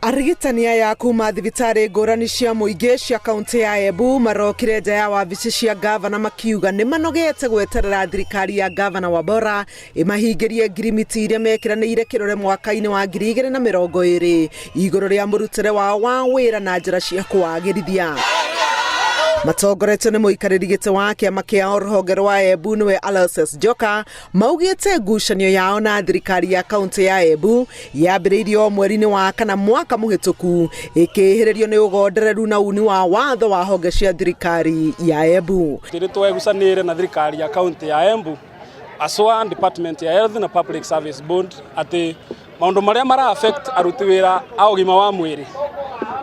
Arigitani aya kuma thibitari ngurani cia muingi cia kaunti ya Embu marokire nja ya wabici cia gavana makiuga ni manogete gweterera thirikari ya gavana Wabora imahingirie ngirimiti iria mekiraniire kirore mwaka-ini wa 2020 iguru ria murutire wao wa wira na njira cia kwagirithia. Matongorete ni muikariri gite wa kiama kia ruhonge rwa Embu niwe Aloysius Joka maugite ngucanio yao na thirikari ya kaunti ya Embu yambiriirio mweri-ini wa kana mwaka muhituku ikihiririo ni ugondereru na uni wa watho wa honge cia thirikari ya Embu. Twegucanire na thirikari ya kaunti ya Embu aswa department ya health na public service board ati maundu maria mara affect aruti wira a ugima wa mwiri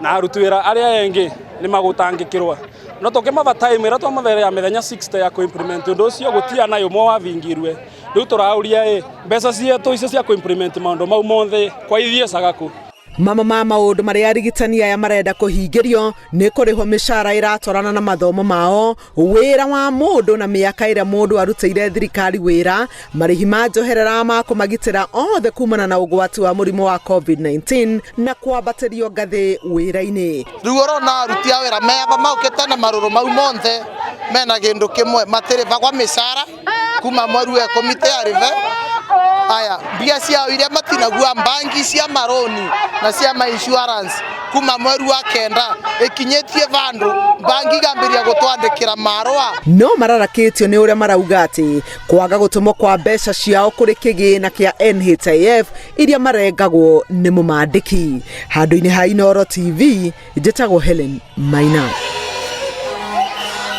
na aruti wira aria engi ni magutangikirwa no tokema time ira twamavere ya methenya 60 ya implement undu ucio gutia nayo mo wavingirwe riu turauria mbeca cietu icio cia implement maundu mau monthe kwa ithie sagaku. Mama maundu maria arigitani aya marenda kuhingirio ni kurihwo mishara iratwarana na mathomo mao wira wa mundu na miaka ira mundu arutire thirikari wira marihi ma njoherera ma kumagitira othe kumana na ugwati wa murimu wa COVID-19 na kwambatirio ngathi wira-ini. Riu urona aruti a wira meba maukite na maruru mau monthe mena gindu kimwe matiriva kwa mishara kuma mwaru ya komite ya rive aya bia cia iria matinagua banki cia maroni na cia ma insurance kuma mweru wa kenda ikinyetie vandu banki gambiria gutwandikira marwa no mararakitio ni uria marauga ati kwaga gutumwo kwa mbeca ciao kuri kigina kia NHIF iria marengagwo ni mumandiki. Handu-ini ha Inooro TV njitagwo Helen Maina.